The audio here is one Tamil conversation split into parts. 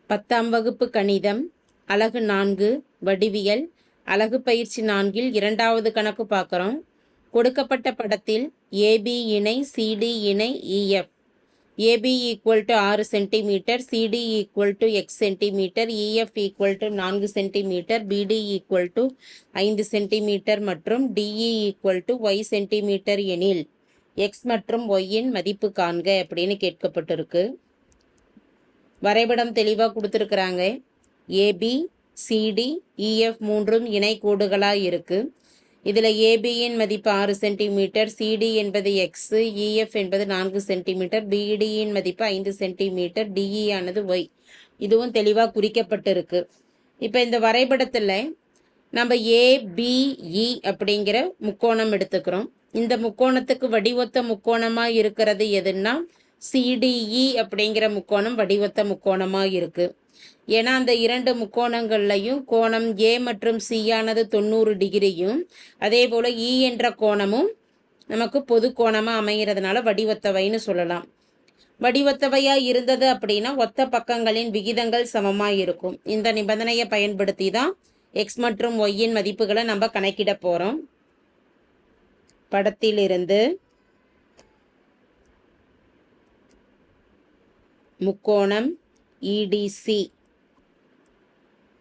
10ஆம் வகுப்பு கணிதம் அலகு 4 வடிவியல் அலகு பயிற்சி 4இல் இரண்டாவது கணக்கு பார்க்குறோம். கொடுக்கப்பட்ட படத்தில் ஏபி இணை சிடி இணை EF. AB equal to 6 centimetre, CD equal to X centimetre, EF equal to 4 centimetre, BD equal to 5 centimetre மற்றும் DE equal to Y centimetre எனில் எக்ஸ் மற்றும் ஒய்யின் மதிப்பு காண்க அப்படின்னு கேட்கப்பட்டிருக்கு. வரைபடம் தெளிவாக கொடுத்துருக்குறாங்க. ஏபி சிடி இஎஃப் மூன்றும் இணை கோடுகளாக இருக்குது. இதில் ஏபியின் மதிப்பு 6 சென்டிமீட்டர், சிடி என்பது எக்ஸு, இஎஃப் என்பது 4 சென்டிமீட்டர், பிடியின் மதிப்பு 5 சென்டிமீட்டர், டிஇ ஆனது ஒய். இதுவும் தெளிவாக குறிக்கப்பட்டிருக்கு. இப்போ இந்த வரைபடத்தில் நம்ம ஏபிஇ அப்படிங்கிற முக்கோணம் எடுத்துக்கிறோம். இந்த முக்கோணத்துக்கு வடிவொத்த முக்கோணமாக இருக்கிறது எதுன்னா சிடிஇ அப்படிங்கிற முக்கோணம் வடிவத்த முக்கோணமாக இருக்குது. ஏன்னா அந்த இரண்டு முக்கோணங்கள்லையும் கோணம் ஏ மற்றும் சி ஆனது 90 டிகிரியும் அதே போல் இ என்ற கோணமும் நமக்கு பொது கோணமாக அமைகிறதுனால வடிவத்தவைன்னு சொல்லலாம். வடிவத்தவையாக இருந்தது அப்படின்னா ஒத்த பக்கங்களின் விகிதங்கள் சமமாக இருக்கும். இந்த நிபந்தனையை பயன்படுத்தி தான் எக்ஸ் மற்றும் ஒய்யின் மதிப்புகளை நம்ம கணக்கிட போகிறோம். படத்திலிருந்து முக்கோணம் இடிசி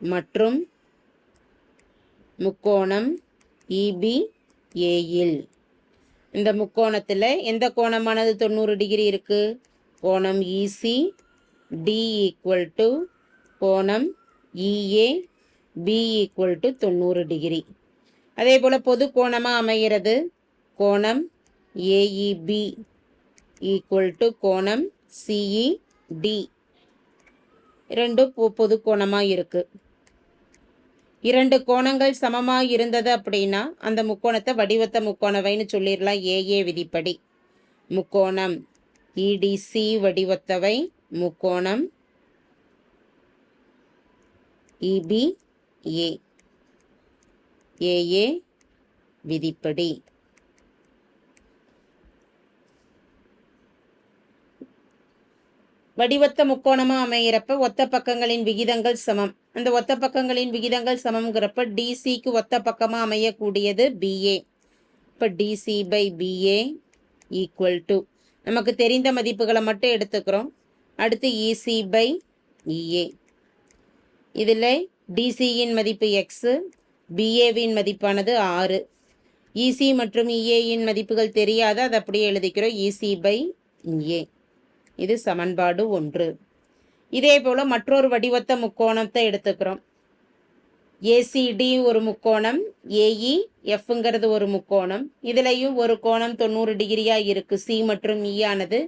மற்றும் முக்கோணம் இபிஏயில். இந்த முக்கோணத்தில் எந்த கோணமானது 90 டிகிரி இருக்குது? கோணம் இசி. டி ஈக்குவல் டு கோணம் இஏ, பி ஈக்குவல் டு 90 டிகிரி. அதே போல் பொது கோணமாக அமைகிறது கோணம் ஏஇபி ஈக்குவல் டு கோணம் சிஇடி. இரண்டும் பொது கோணமாக இருக்குது. இரண்டு கோணங்கள் சமமாக இருந்தது அப்படின்னா அந்த முக்கோணத்தை வடிவத்த முக்கோணவைன்னு சொல்லிடலாம் ஏஏ விதிப்படி. முக்கோணம் இடிசி வடிவத்தவை, முக்கோணம் இபிஏ ஏஏ விதிப்படி. வடிவத்த முக்கோணமாக அமைகிறப்ப ஒத்த பக்கங்களின் விகிதங்கள் சமம். அந்த ஒத்த பக்கங்களின் விகிதங்கள் சமம்ங்கிறப்ப டிசிக்கு ஒத்த பக்கமாக அமையக்கூடியது பிஏ. இப்போ DC by BA equal to நமக்கு தெரிந்த மதிப்புகளை மட்டும் எடுத்துக்கிறோம். அடுத்து இசி பை இஏ. இதில் டிசியின் மதிப்பு எக்ஸு, பிஏவின் மதிப்பானது 6. இசி மற்றும் இஏயின் மதிப்புகள் தெரியாத அதை அப்படியே எழுதிக்கிறோம் இசி பை ஏ. இது சமன்பாடு 1. இதே போல் மற்றொரு வடிவத்த முக்கோணத்தை எடுத்துக்கிறோம். ஏசிடி ஒரு முக்கோணம், ஏஇஎஃப்ங்கிறது ஒரு முக்கோணம். இதுலேயும் ஒரு கோணம் 90 டிகிரியாக இருக்குது. சி மற்றும் இ ஆனது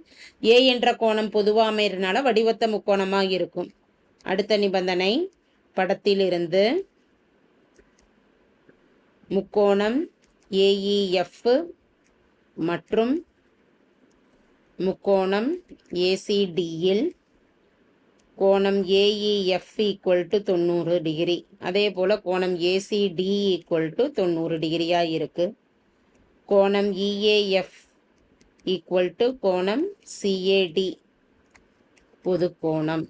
ஏ என்ற கோணம் பொதுவாக அமைகிறதுனால வடிவத்த முக்கோணமாக இருக்கும். அடுத்த நிபந்தனை படத்திலிருந்து முக்கோணம் ஏஇஎஃப் மற்றும் முக்கோணம் ஏசிடியில் கோணம் ஏஇஎஃப் ஈக்குவல் டு 90 டிகிரி. அதே போல் கோணம் ஏசிடி ஈக்குவல் டு 90 டிகிரியாக இருக்குது. கோணம் இஏஎஃப் ஈக்குவல் டு கோணம் சிஏடி பொது கோணம்.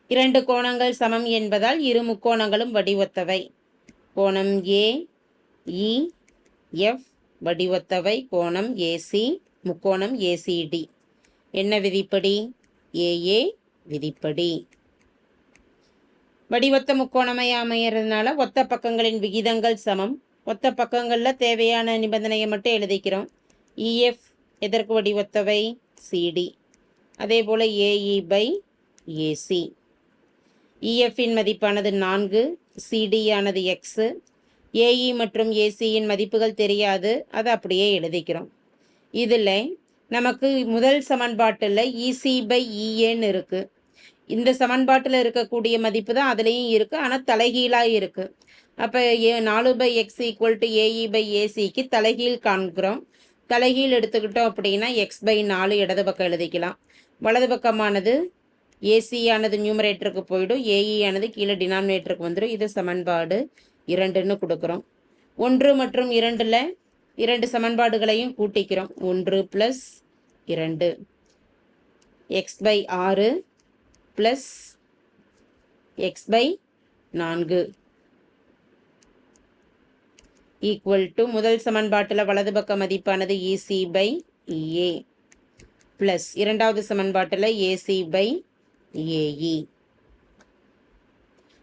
இரண்டு கோணங்கள் சமம் என்பதால் இரு முக்கோணங்களும் வடிவத்தவை. கோணம் ஏஇஎஃப் வடிவத்தவை, கோணம் ஏசி, முக்கோணம் ஏசிடி. என்ன விதிப்படி? ஏஏ விதிப்படி. வடிவத்த முக்கோணமை அமைகிறதுனால ஒத்த பக்கங்களின் விகிதங்கள் சமம். ஒத்த பக்கங்களில் தேவையான நிபந்தனையை மட்டும் எழுதிக்கிறோம். இஎஃப் எதற்கு வடிவத்தவை? சிடி. அதே போல் ஏஇ பை ஏசி. இஎஃப்பின் மதிப்பானது 4, சிடி ஆனது எக்ஸு, ஏஇ மற்றும் ஏசியின் மதிப்புகள் தெரியாது, அதை அப்படியே எழுதிக்கிறோம். இதில் நமக்கு முதல் சமன்பாட்டில் இசி பை இஏன்னு இருக்குது. இந்த சமன்பாட்டில் இருக்கக்கூடிய மதிப்பு தான் அதுலேயும் இருக்குது, ஆனால் தலைகீழாக இருக்குது. அப்போ 4 by X equal to AE by ஏசிக்கு தலைகீழ் காண்கிறோம். தலைகீழ் எடுத்துக்கிட்டோம் அப்படின்னா எக்ஸ் பை 4 இடது பக்கம் எழுதிக்கலாம். வலது பக்கமானது ஏசி ஆனது நியூமரேட்டருக்கு போயிடும், ஏஇ ஆனது கீழே டினாமினேட்டருக்கு வந்துடும். இது சமன்பாடு 2ன்னு கொடுக்குறோம். 1 மற்றும் 2ல் இரண்டு சமன்பாடுகளையும் கூட்டிக்கிறோம். 1 + 2 x/6 + x/4 ஈக்குவல் டு முதல் சமன்பாட்டில் வலது பக்க மதிப்பானது EC/EA ப்ளஸ் இரண்டாவது சமன்பாட்டில் AC/AE.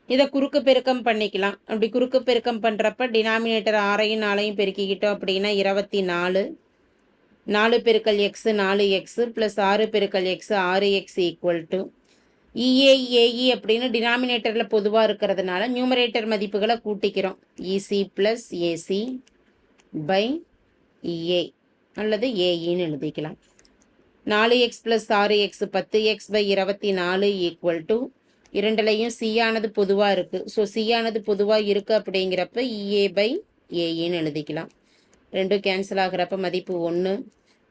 இதை குறுக்கு பெருக்கம் பண்ணிக்கலாம். அப்படி குறுக்கு பெருக்கம் பண்ணுறப்ப டினாமினேட்டர் 6ஐயும் 4ஐயும் பெருக்கிக்கிட்டோம் அப்படின்னா 24 4 பெருக்கல் x 4x ப்ளஸ் 6 பெருக்கல் x 6x equal to EAE அப்படின்னு டினாமினேட்டரில் பொதுவாக இருக்கிறதுனால நியூமரேட்டர் மதிப்புகளை கூட்டிக்கிறோம். EC ப்ளஸ் AC/EA அல்லது AEன்னு எழுதிக்கலாம். 4x plus 6x 10x/24 equal to இரண்டுலையும் C ஆனது பொதுவாக இருக்குது. ஸோ C ஆனது பொதுவாக இருக்குது அப்படிங்கிறப்ப EA/AEன்னு எழுதிக்கலாம். ரெண்டும் கேன்சல் ஆகிறப்ப மதிப்பு 1.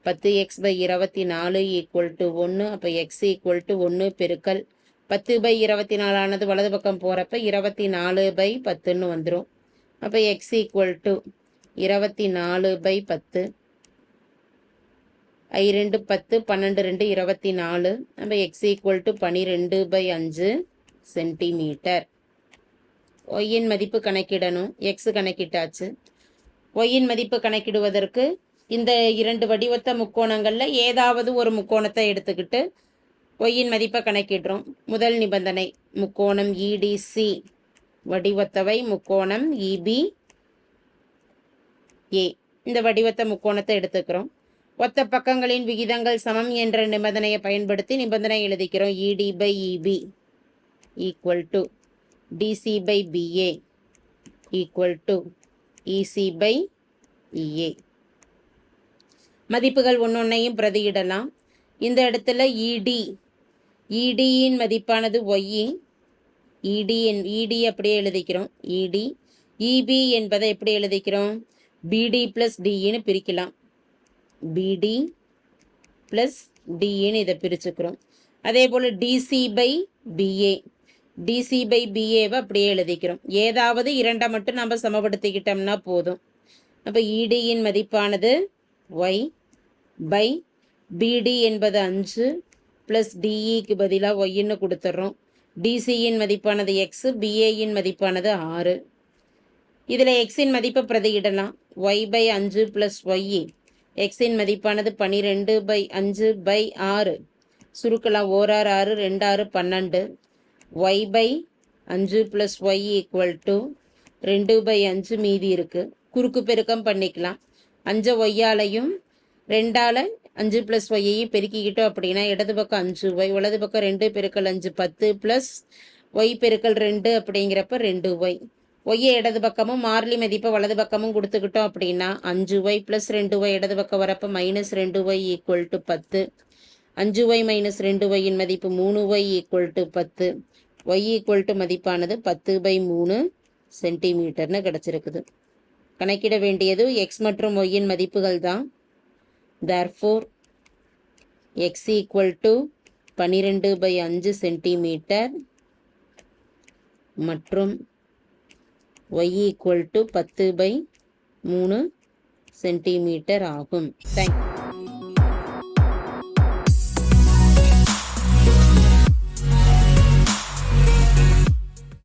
10x/24 equal to 1. அப்போ x ஈக்குவல் டு 1 பெருக்கல் 10/24 ஆனது வலது பக்கம் போகிறப்ப 24/10ன்னு வந்துடும். அப்போ x ஈக்குவல் டு 24/10. I 2 10 12 2 24. நம்ம x ஈக்குவல் டு 12/5 சென்டிமீட்டர். ஒய்யின் மதிப்பு கணக்கிடணும். x கணக்கிட்டாச்சு. ஒய்யின் மதிப்பு கணக்கிடுவதற்கு இந்த இரண்டு வடிவத்த முக்கோணங்களில் ஏதாவது ஒரு முக்கோணத்தை எடுத்துக்கிட்டு ஒய்யின் மதிப்பை கணக்கிடுறோம். முதல் நிபந்தனை முக்கோணம் EDC வடிவத்தவை முக்கோணம் EBA இந்த வடிவத்த முக்கோணத்தை எடுத்துக்கிறோம். ஒத்த பக்கங்களின் விகிதங்கள் சமம் என்ற நிபந்தனையை பயன்படுத்தி நிபந்தனை எழுதிக்கிறோம். ED/EB equal to DC/BA equal to EC/EA. மதிப்புகள் ஒன்னொன்னையும் பிரதியிடலாம். இந்த இடத்துல EDயின் மதிப்பானது Y. ED அப்படியே எழுதிக்கிறோம். ED. EB என்பதை எப்படி எழுதிக்கிறோம்? BD + Dன்னு பிரிக்கலாம். BD + Dன்னு இதை பிரிச்சுக்கிறோம். அதே போல் DC/BA DC/BAவை அப்படியே எழுதிக்கிறோம். ஏதாவது இரண்டை மட்டும் நம்ம சமப்படுத்திக்கிட்டோம்னா போதும். அப்போ EDயின் மதிப்பானது Y/BD என்பது 5 ப்ளஸ் DEக்கு பதிலாக ஒய்ன்னு கொடுத்துட்றோம். DCயின் மதிப்பானது X, BAயின் மதிப்பானது 6. இதில் எக்ஸின் மதிப்பை பிரதியிடலாம். Y/5 plus Y. எக்ஸின் மதிப்பானது 12/5/6. சுருக்கலாம். 1 6 6 2 6 12. Y/5 plus Y equal to 2/5 மீதி இருக்குது. குறுக்கு பெருக்கம் பண்ணிக்கலாம். 5 ஒய்யாலையும் 2ஆல் 5 ப்ளஸ் ஒய்யையும் பெருக்கிக்கிட்டோம் அப்படின்னா இடது பக்கம் 5y, வலது பக்கம் 2 பெருக்கல் 5 10 ப்ளஸ் ஒய் பெருக்கல் 2 அப்படிங்கிறப்ப 2y. ஒய்யை இடது பக்கமும் மாறிலி மதிப்பை வலது பக்கமும் கொடுத்துக்கிட்டோம் அப்படின்னா 5y ப்ளஸ் 2y இடது பக்கம் வரப்போ -2y ஈக்குவல் டு 10. 5y - 2yயின் மதிப்பு 3y equal to 10. Y equal to மதிப்பானது 10/3 சென்டிமீட்டர்னு கிடச்சிருக்குது. கணக்கிட வேண்டியது எக்ஸ் மற்றும் ஒய்யின் மதிப்புகள் தான். therefore x equal to 12/5 centimetre மற்றும் y ஈக்குவல் டு 10/3 சென்டிமீட்டர் ஆகும். தேங்க்யூ.